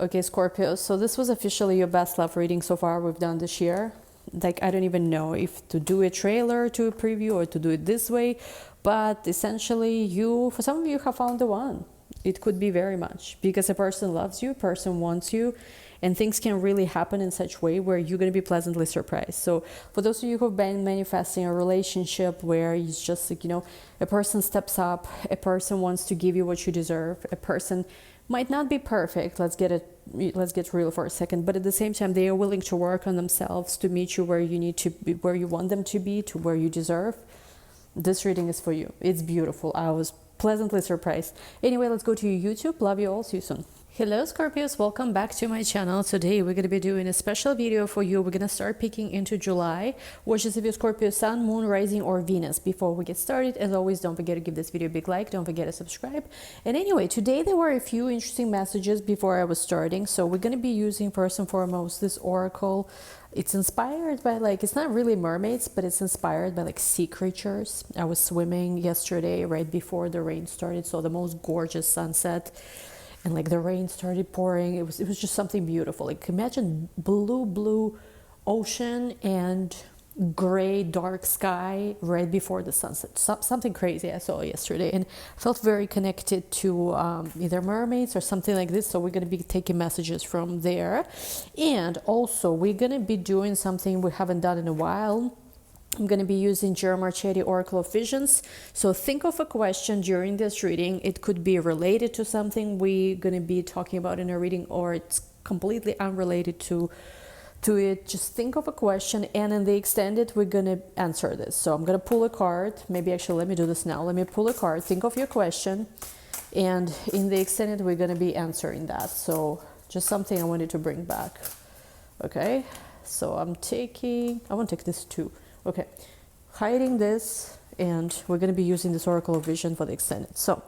Okay, Scorpio, so this was officially your best love reading so far we've done this year. Like, I don't even know if to do a trailer to a preview or to do it this way, but essentially for some of you have found the one. It could be very much because a person loves you, a person wants you, and things can really happen in such a way where you're going to be pleasantly surprised. So for those of you who've been manifesting a relationship where it's just like, a person steps up, a person wants to give you what you deserve, a person might not be perfect, let's get real for a second, but at the same time they are willing to work on themselves to meet you where you need to be, where you want them to be, to where you deserve. This reading is for you. It's beautiful. I was pleasantly surprised. Anyway, let's go to YouTube. Love you all. See you soon. Hello Scorpios, welcome back to my channel. Today we're going to be doing a special video for you. We're going to start peeking into July, which is if you're Scorpio Sun, Moon, Rising, or Venus. Before we get started, as always, don't forget to give this video a big like, don't forget to subscribe. And anyway, today there were a few interesting messages before I was starting. So we're going to be using first and foremost this oracle. It's inspired by it's not really mermaids, but it's inspired by sea creatures. I was swimming yesterday right before the rain started, so the most gorgeous sunset. And the rain started pouring. It was just something beautiful. Imagine blue ocean and gray dark sky right before the sunset. Something crazy I saw yesterday, and felt very connected to either mermaids or something like this. So we're going to be taking messages from there, and also we're going to be doing something we haven't done in a while. I'm going to be using Jeremiah Marchetti Oracle of Visions. So think of a question during this reading. It could be related to something we're going to be talking about in a reading, or it's completely unrelated to it. Just think of a question, and in the extended we're going to answer this. So I'm going to pull a card. Maybe actually let me do this now. Let me pull a card. Think of your question, and in the extended we're going to be answering that. So just something I wanted to bring back. Okay, so I want to take this too. Okay, hiding this, and we're going to be using this Oracle of Vision for the extended. So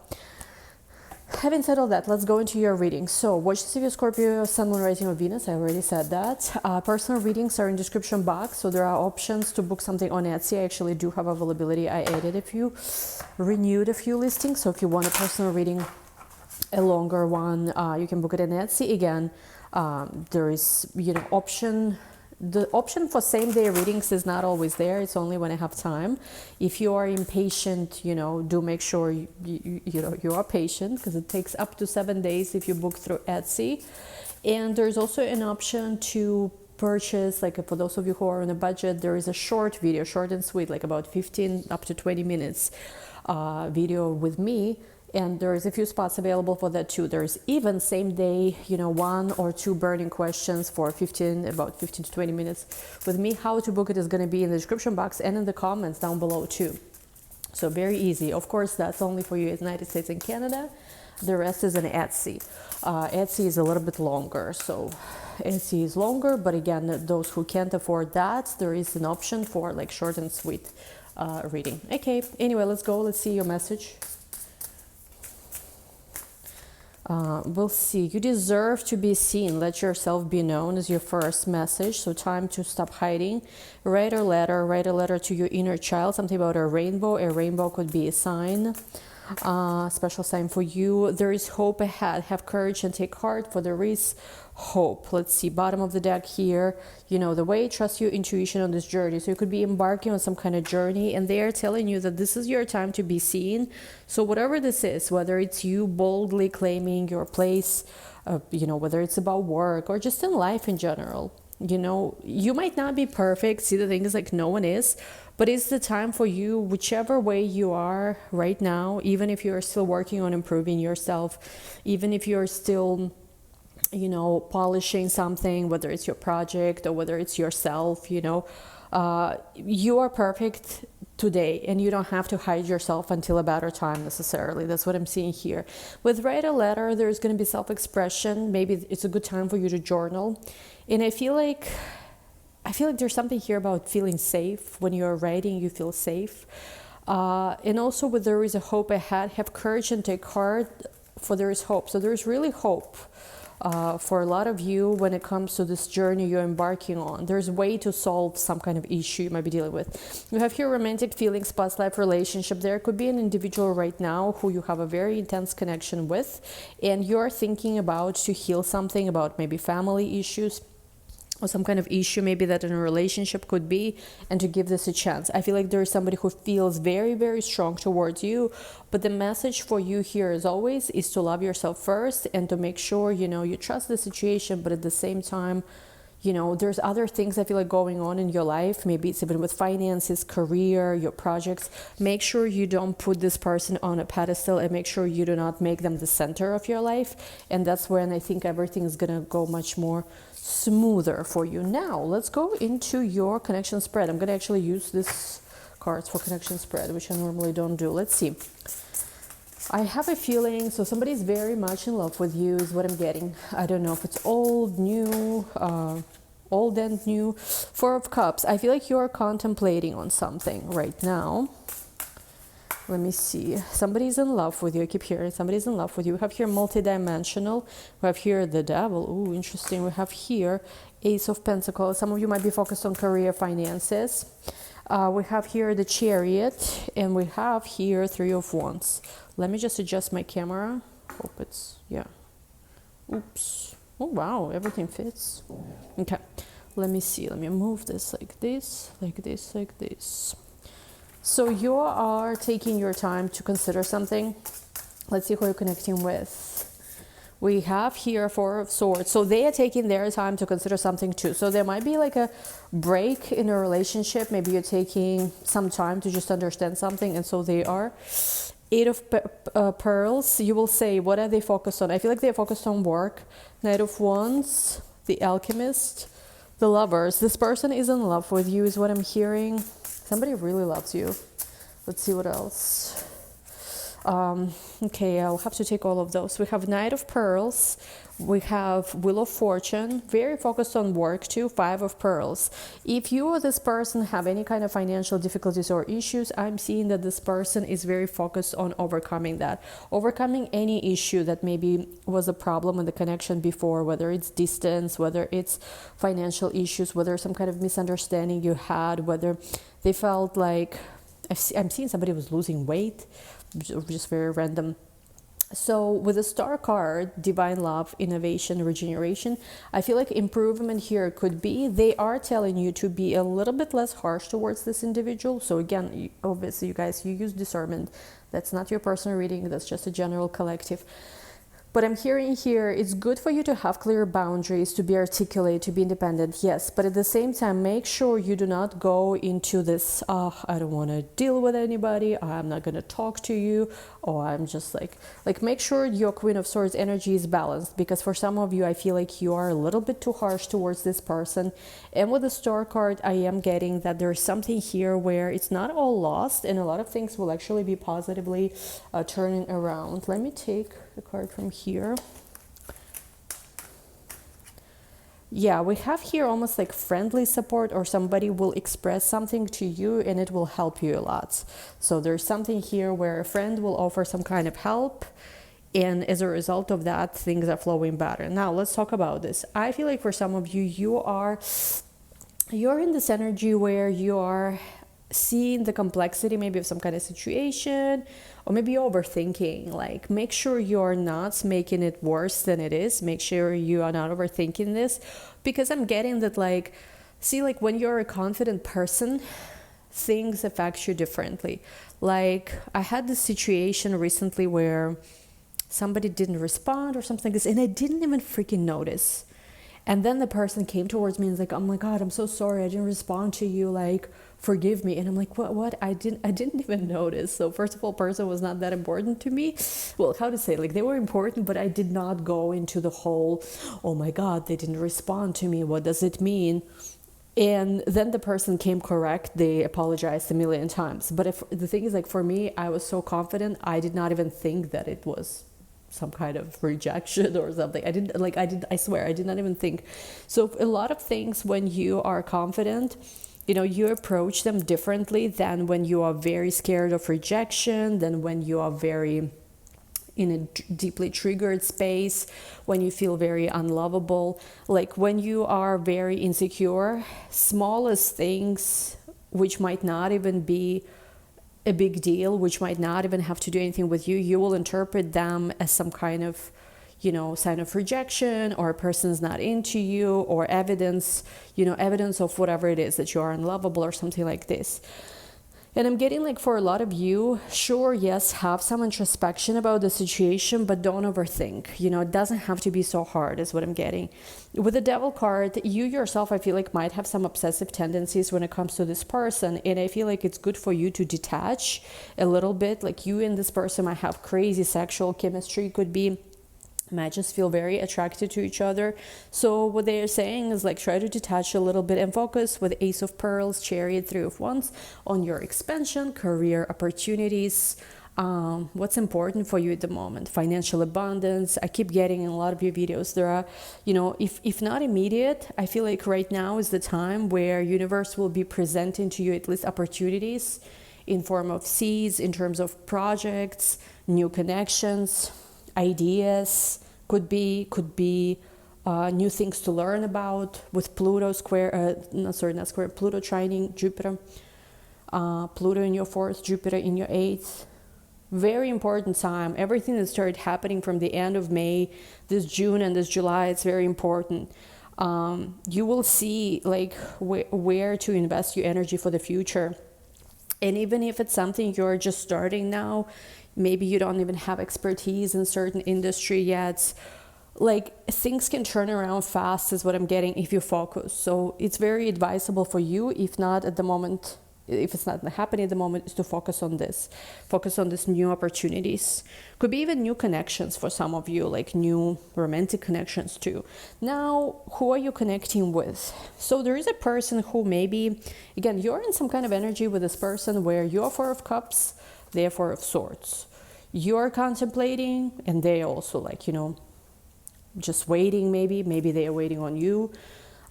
having said all that, let's go into your reading. So watch this if you're Scorpio, Sun, Moon, Rising, or Venus. I already said that. Personal readings are in description box, so there are options to book something on Etsy. I actually do have availability. I added a few, renewed a few listings. So if you want a personal reading, a longer one, you can book it on Etsy. Again, there is option. The option for same-day readings is not always there. It's only when I have time. If you are impatient, do make sure you are patient, because it takes up to 7 days if you book through Etsy. And there's also an option to purchase, for those of you who are on a budget, there is a short video, short and sweet, about 15 up to 20 minutes video with me. And there's a few spots available for that too. There's even same day, 1 or 2 burning questions for about 15 to 20 minutes with me. How to book it is going to be in the description box and in the comments down below too. So very easy. Of course, that's only for you in the United States and Canada. The rest is in Etsy. Etsy is a little bit longer. So Etsy is longer, but again, those who can't afford that, there is an option for short and sweet reading. Okay, anyway, let's go. Let's see your message. We'll see. You deserve to be seen. Let yourself be known is your first message. So time to stop hiding. Write a letter to your inner child. Something about a rainbow. A rainbow could be a sign. Special sign for you. There is hope ahead. Have courage and take heart, for there is hope. Let's see, bottom of the deck here, the way, trust your intuition on this journey. So you could be embarking on some kind of journey, and they are telling you that this is your time to be seen. So whatever this is, whether it's you boldly claiming your place, whether it's about work or just in life in general, you might not be perfect. See, the thing is, no one is, but it's the time for you, whichever way you are right now, even if you're still working on improving yourself, even if you're still polishing something, whether it's your project or whether it's yourself, you are perfect today, and you don't have to hide yourself until a better time necessarily. That's what I'm seeing here. With write a letter, there's going to be self-expression. Maybe it's a good time for you to journal. And I feel like there's something here about feeling safe. When you're writing, you feel safe. And also, with there is a hope ahead, have courage and take heart, for there is hope. So there's really hope. For a lot of you, when it comes to this journey you're embarking on, there's a way to solve some kind of issue you might be dealing with. You have here romantic feelings, past life relationship. There could be an individual right now who you have a very intense connection with, and you're thinking about to heal something, about maybe family issues or some kind of issue maybe that in a relationship could be, and to give this a chance. I feel like there is somebody who feels very, very strong towards you, but the message for you here as always is to love yourself first and to make sure, you know, you trust the situation, but at the same time, you know, there's other things I feel like going on in your life. Maybe it's even with finances, career, your projects. Make sure you don't put this person on a pedestal, and make sure you do not make them the center of your life. And that's when I think everything is going to go much more smoother for you. Now, let's go into your connection spread. I'm going to actually use this cards for connection spread, which I normally don't do. Let's see. I have a feeling, so somebody's very much in love with you is what I'm getting. I don't know if it's old, new, old and new. Four of Cups. I feel like you're contemplating on something right now. Let me see. Somebody's in love with you. I keep hearing somebody's in love with you. We have here multidimensional. We have here the devil. Ooh, interesting. We have here Ace of Pentacles. Some of you might be focused on career, finances. We have here the Chariot, and we have here Three of Wands. Let me just adjust my camera. Hope it's, yeah. Oops. Oh, wow. Everything fits. Okay. Let me see. Let me move this like this, like this, like this. So you are taking your time to consider something. Let's see who you're connecting with. We have here Four of Swords. So they are taking their time to consider something too. So there might be like a break in a relationship. Maybe you're taking some time to just understand something. And so they are. Eight of Pearls. You will say, what are they focused on? I feel like they're focused on work. Knight of Wands. The Alchemist. The Lovers. This person is in love with you is what I'm hearing. Somebody really loves you. Let's see what else. Okay, I'll have to take all of those. We have Knight of Pearls. We have Wheel of Fortune. Very focused on work too. Five of Pearls. If you or this person have any kind of financial difficulties or issues, I'm seeing that this person is very focused on overcoming that. Overcoming any issue that maybe was a problem in the connection before, whether it's distance, whether it's financial issues, whether some kind of misunderstanding you had, whether they felt like, I'm seeing somebody was losing weight, just very random. So with the Star card, divine love, innovation, regeneration, I feel like improvement here could be, they are telling you to be a little bit less harsh towards this individual. So again, obviously you guys, you use discernment. That's not your personal reading. That's just a general collective. But I'm hearing here, it's good for you to have clear boundaries, to be articulate, to be independent, yes. But at the same time, make sure you do not go into this, I don't want to deal with anybody, I'm not going to talk to you, or I'm just like make sure your Queen of Swords energy is balanced. Because for some of you, I feel like you are a little bit too harsh towards this person. And with the Star card, I am getting that there's something here where it's not all lost, and a lot of things will actually be positively turning around. Let me take the card from here. Yeah, we have here almost like friendly support, or somebody will express something to you and it will help you a lot. So there's something here where a friend will offer some kind of help, and as a result of that, things are flowing better. Now let's talk about this. I feel like for some of you, you're in this energy where you are seeing the complexity maybe of some kind of situation, or maybe overthinking. Like, make sure you're not making it worse than it is. Make sure you are not overthinking this, because I'm getting that, like, see, like when you're a confident person, things affect you differently. Like, I had this situation recently where somebody didn't respond or something like this, and I didn't even freaking notice. And then the person came towards me and was like, oh my God, I'm so sorry, I didn't respond to you, like, forgive me. And I'm like, what? I didn't even notice. So first of all, person was not that important to me. Well, how to say, like, they were important, but I did not go into the whole, oh my God, they didn't respond to me, what does it mean? And then the person came correct, they apologized a million times. But if the thing is, like, for me, I was so confident, I did not even think that it was some kind of rejection or something. I swear, I did not even think. So a lot of things, when you are confident, you know, you approach them differently than when you are very scared of rejection, than when you are very, in a deeply triggered space, when you feel very unlovable, like when you are very insecure, smallest things which might not even be a big deal, which might not even have to do anything with you, you will interpret them as some kind of, sign of rejection, or a person's not into you, or evidence, evidence of whatever it is, that you are unlovable or something like this. And I'm getting like, for a lot of you, sure, yes, have some introspection about the situation, but don't overthink. It doesn't have to be so hard, is what I'm getting. With the Devil card, you yourself, I feel like, might have some obsessive tendencies when it comes to this person. And I feel like it's good for you to detach a little bit. Like, you and this person might have crazy sexual chemistry, could be, might just feel very attracted to each other. So what they're saying is like, try to detach a little bit and focus with Ace of Pearls, Chariot, Three of Wands on your expansion, career opportunities, what's important for you at the moment, financial abundance. I keep getting in a lot of your videos, there are, if not immediate, I feel like right now is the time where universe will be presenting to you at least opportunities in form of seeds, in terms of projects, new connections, ideas, could be new things to learn about, with Pluto square, Pluto trining Jupiter, Pluto in your 4th, Jupiter in your 8th. Very important time. Everything that started happening from the end of May, this June and this July, it's very important. You will see like where to invest your energy for the future. And even if it's something you're just starting now, maybe you don't even have expertise in certain industry yet, like, things can turn around fast, is what I'm getting, if you focus. So it's very advisable for you, if not at the moment, if it's not happening at the moment, is to focus on this new opportunities. Could be even new connections for some of you, like new romantic connections too. Now, who are you connecting with? So there is a person who maybe, again, you're in some kind of energy with this person where you're 4 of Cups, they're 4 of Swords. You're contemplating, and they also, like, just waiting. Maybe they are waiting on you.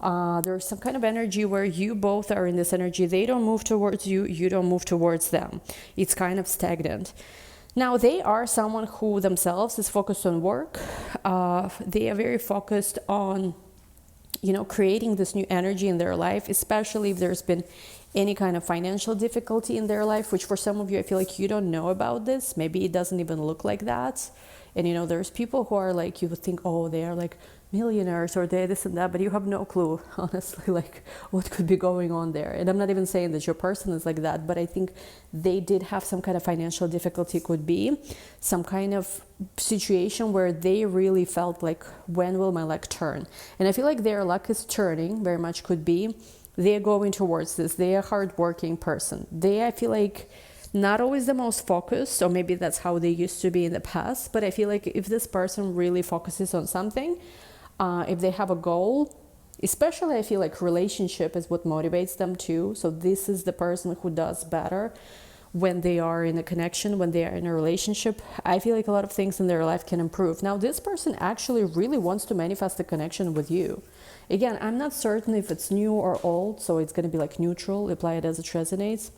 There's some kind of energy where you both are in this energy. They don't move towards you, you don't move towards them. It's kind of stagnant. Now, they are someone who themselves is focused on work. They are very focused on, creating this new energy in their life, especially if there's been any kind of financial difficulty in their life, which for some of you, I feel like you don't know about this. Maybe it doesn't even look like that. And, there's people who are like, you would think, oh, they are like millionaires or they this and that, but you have no clue, honestly, like what could be going on there. And I'm not even saying that your person is like that, but I think they did have some kind of financial difficulty. Could be some kind of situation where they really felt like, when will my luck turn? And I feel like their luck is turning, very much could be. They're going towards this. They are a hardworking person. I feel like, not always the most focused, or maybe that's how they used to be in the past, but I feel like if this person really focuses on something, if they have a goal, especially I feel like relationship is what motivates them too. So this is the person who does better when they are in a connection, when they are in a relationship. I feel like a lot of things in their life can improve. Now, this person actually really wants to manifest a connection with you. Again, I'm not certain if it's new or old, so it's going to be like neutral, apply it as it resonates.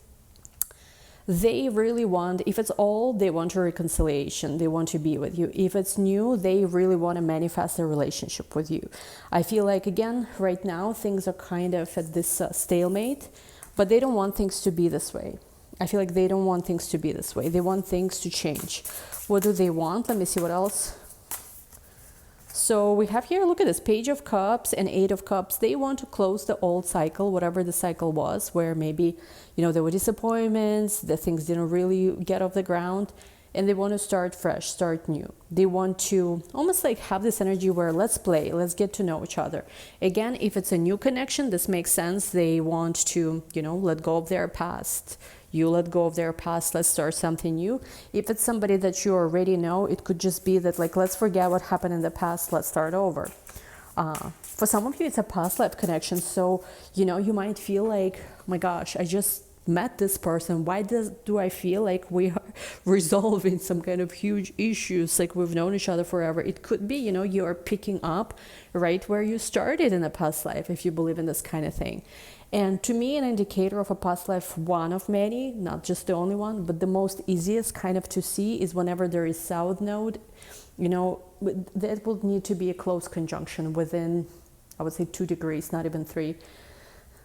They really want, if it's old, they want a reconciliation. They want to be with you. If it's new, they really want to manifest a relationship with you. I feel like, again, right now, things are kind of at this stalemate, but they don't want things to be this way. I feel like they don't want things to be this way. They want things to change. What do they want? Let me see what else. So we have here, look at this, Page of Cups and 8 of Cups. They want to close the old cycle, whatever the cycle was, where maybe, there were disappointments, the things didn't really get off the ground, and they want to start fresh, start new. They want to almost like have this energy where let's play, let's get to know each other. Again, if it's a new connection, this makes sense. They want to, let go of their past. You let go of their past, let's start something new. If it's somebody that you already know, it could just be that, like, let's forget what happened in the past, let's start over. For some of you, it's a past life connection. So, you might feel like, oh my gosh, I just met this person. Why do I feel like we are resolving some kind of huge issues, like we've known each other forever. It could be, you know, you're picking up right where you started in a past life, if you believe in this kind of thing. And to me, an indicator of a past life, one of many, not just the only one, but the most easiest kind of to see is whenever there is South Node, you know, that will need to be a close conjunction within, I would say, 2 degrees, not even 3.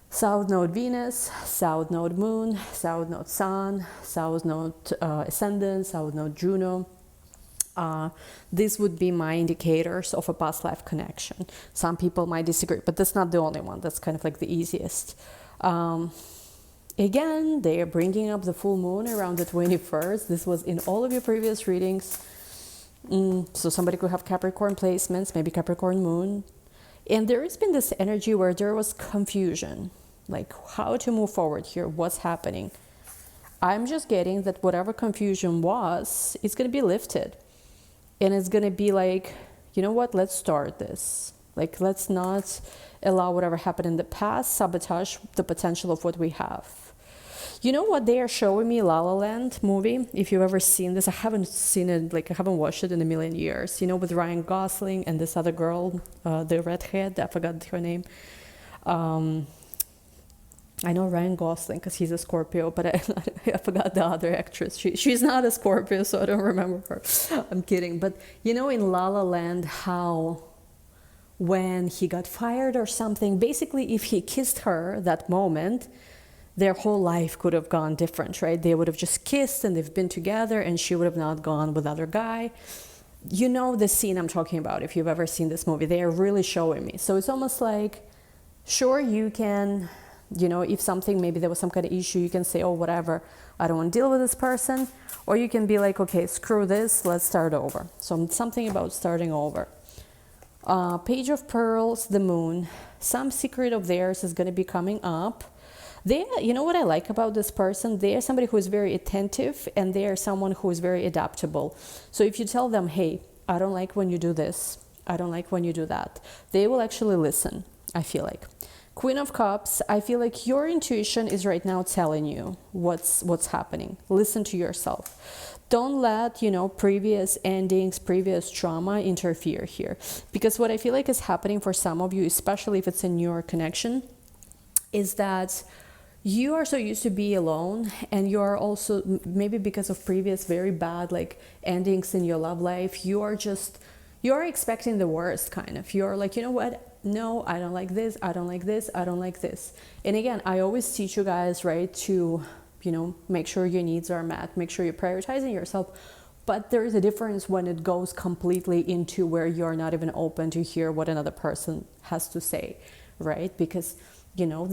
South Node Venus, South Node Moon, South Node Sun, South Node Ascendant, South Node Juno. These would be my indicators of a past life connection. Some people might disagree, but that's not the only one. That's kind of like the easiest. Again, they are bringing up the full moon around the 21st. This was in all of your previous readings. So somebody could have Capricorn placements, maybe Capricorn moon. And there has been this energy where there was confusion, like how to move forward here, what's happening. I'm just getting that whatever confusion was, it's going to be lifted. And it's going to be like, you know what, let's start this. Like, let's not allow whatever happened in the past sabotage the potential of what we have. You know what they are showing me, La La Land movie, if you've ever seen this. I haven't seen it, like I haven't watched it in a million years. You know, with Ryan Gosling and this other girl, the redhead, I forgot her name. I know Ryan Gosling because he's a Scorpio, but I forgot the other actress. She's not a Scorpio, so I don't remember her. I'm kidding. But you know in La La Land how when he got fired or something, basically if he kissed her that moment, their whole life could have gone different, right? They would have just kissed and they've been together and she would have not gone with other guy. You know the scene I'm talking about if you've ever seen this movie. They are really showing me. So it's almost like, sure, you can, you know, if something, maybe there was some kind of issue, you can say, oh, whatever, I don't want to deal with this person. Or you can be like, okay, screw this, let's start over. So something about starting over. Page of Pearls, the moon. Some secret of theirs is going to be coming up. You know what I like about this person? They are somebody who is very attentive and they are someone who is very adaptable. So if you tell them, hey, I don't like when you do this, I don't like when you do that, they will actually listen, I feel like. Queen of Cups, I feel like your intuition is right now telling you what's happening. Listen to yourself. Don't let, you know, previous endings, previous trauma interfere here. Because what I feel like is happening for some of you, especially if it's a newer connection, is that you are so used to be alone, and you are also, maybe because of previous very bad like endings in your love life, you're expecting the worst kind of. You're like, you know what? No, I don't like this. I don't like this. I don't like this. And again, I always teach you guys, right, to, you know, make sure your needs are met, make sure you're prioritizing yourself. But there is a difference when it goes completely into where you're not even open to hear what another person has to say, right? Because you know,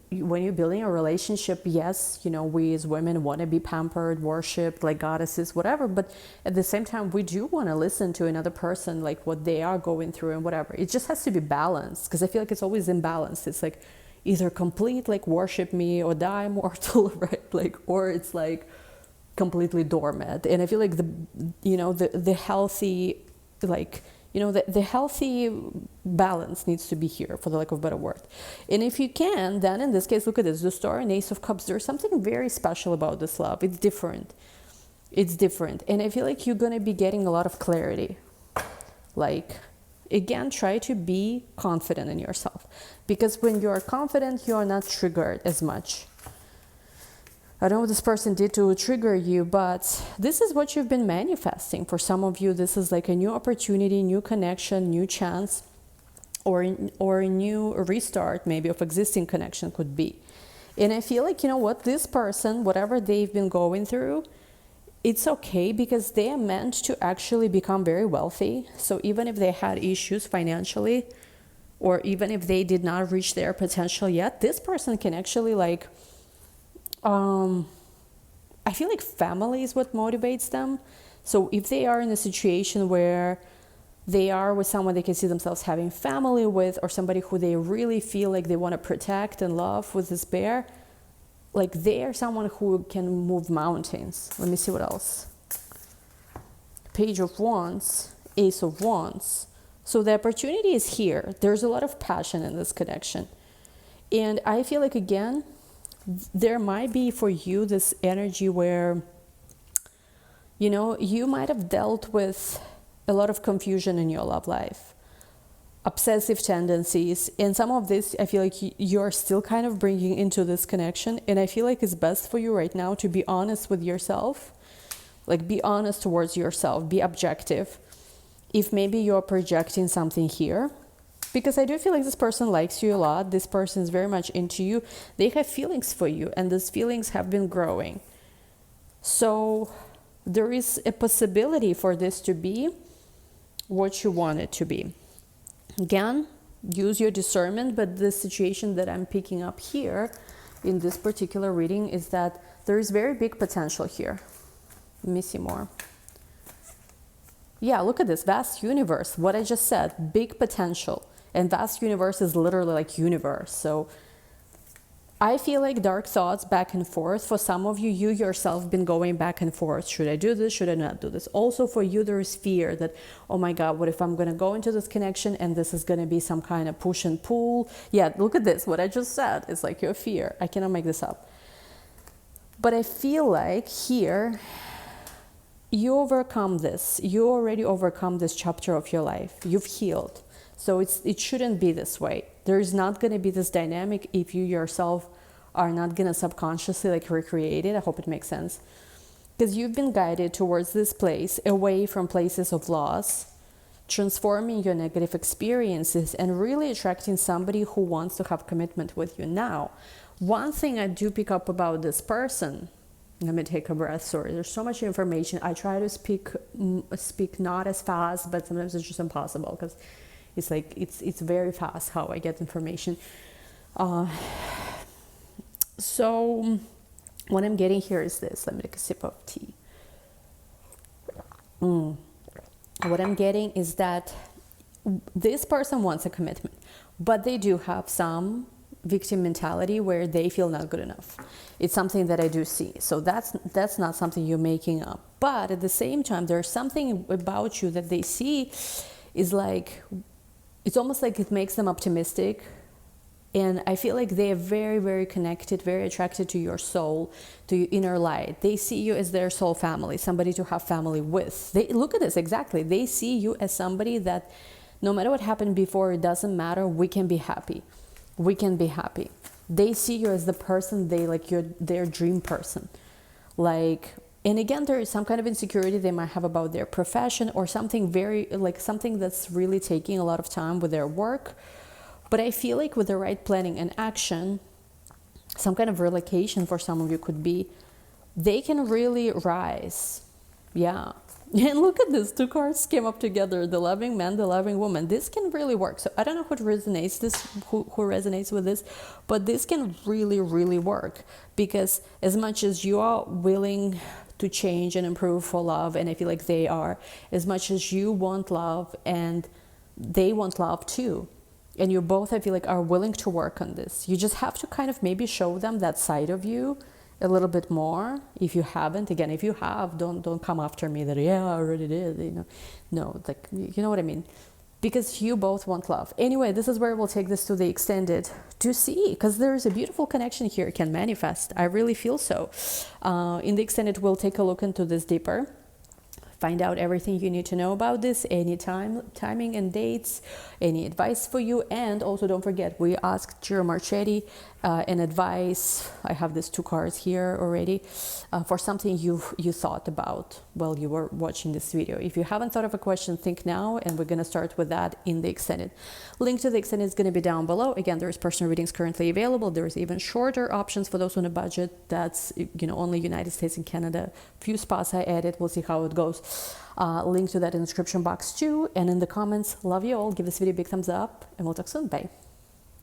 when you're building a relationship, yes, you know, we as women want to be pampered, worshipped, like goddesses, whatever. But at the same time, we do want to listen to another person, like what they are going through and whatever. It just has to be balanced, because I feel like it's always imbalanced. It's like either complete, like worship me or die mortal, right? Like, or it's like completely doormat. And I feel like the healthy, like, you know, the healthy balance needs to be here, for the lack of a better word. And if you can, then in this case, look at this, the Star and Ace of Cups. There's something very special about this love. It's different. It's different. And I feel like you're going to be getting a lot of clarity. Like, again, try to be confident in yourself. Because when you're confident, you're not triggered as much. I don't know what this person did to trigger you, but this is what you've been manifesting. For some of you, this is like a new opportunity, new connection, new chance, or a new restart maybe of existing connection could be. And I feel like, you know what, this person, whatever they've been going through, it's okay, because they are meant to actually become very wealthy. So even if they had issues financially, or even if they did not reach their potential yet, this person can actually like, I feel like family is what motivates them. So if they are in a situation where they are with someone they can see themselves having family with, or somebody who they really feel like they want to protect and love with this bear, like they are someone who can move mountains. Let me see what else. Page of Wands, Ace of Wands. So the opportunity is here. There's a lot of passion in this connection. And I feel like, again, there might be for you this energy where You know, you might have dealt with a lot of confusion in your love life, obsessive tendencies, and some of this I feel like you're still kind of bringing into this connection. And I feel like it's best for you right now to be honest with yourself, like be honest towards yourself, be objective. If maybe you're projecting something here, because I do feel like this person likes you a lot, this person is very much into you, they have feelings for you, and these feelings have been growing. So there is a possibility for this to be what you want it to be. Again, use your discernment, but the situation that I'm picking up here in this particular reading is that there is very big potential here. Let me see more. Yeah, look at this, vast universe. What I just said, big potential. And vast universe is literally like universe. So I feel like dark thoughts back and forth. For some of you, you yourself been going back and forth. Should I do this? Should I not do this? Also for you, there is fear that, oh my God, what if I'm going to go into this connection and this is going to be some kind of push and pull? Yeah, look at this. What I just said is like your fear. I cannot make this up. But I feel like here, you overcome this. You already overcome this chapter of your life. You've healed. So it shouldn't be this way. There is not going to be this dynamic if you yourself are not going to subconsciously like recreate it. I hope it makes sense. Because you've been guided towards this place, away from places of loss, transforming your negative experiences and really attracting somebody who wants to have commitment with you. Now, one thing I do pick up about this person, let me take a breath, sorry, there's so much information. I try to speak not as fast, but sometimes it's just impossible because it's like it's very fast how I get information. So what I'm getting here is this. Let me take a sip of tea. What I'm getting is that this person wants a commitment, but they do have some victim mentality where they feel not good enough. It's something that I do see. So that's not something you're making up. But at the same time, there's something about you that they see is like, it's almost like it makes them optimistic. And I feel like they are very, very connected, very attracted to your soul, to your inner light. They see you as their soul family, somebody to have family with. They look at this, exactly. They see you as somebody that no matter what happened before, it doesn't matter. We can be happy. We can be happy. They see you as the person you're their dream person. Like, and again, there is some kind of insecurity they might have about their profession or something something that's really taking a lot of time with their work. But I feel like with the right planning and action, some kind of relocation for some of you could be, they can really rise. Yeah. And look at this, two cards came up together, the loving man, the loving woman. This can really work. So I don't know who resonates with this, but this can really, really work, because as much as you are willing to change and improve for love, and I feel like they are, as much as you want love and they want love too, and you both, I feel like, are willing to work on this. You just have to kind of maybe show them that side of you a little bit more. If you haven't, again, if you have, don't come after me that, yeah, I already did, no, like, you know what I mean, because you both want love. Anyway, this is where we'll take this to the extended to see, because there is a beautiful connection here. It can manifest. I really feel so. In the extended, we'll take a look into this deeper, find out everything you need to know about this, any timing and dates, any advice for you. And also don't forget, we asked Giro Marchetti an advice. I have these two cards here already for something you thought about while you were watching this video. If you haven't thought of a question, think now, and we're going to start with that in the extended. Link to the extended is going to be down below. Again, there's personal readings currently available. There's even shorter options for those on a budget. That's only United States and Canada. Few spots I added. We'll see how it goes. Link to that in the description box too, and in the comments. Love you all. Give this video a big thumbs up, and we'll talk soon. Bye.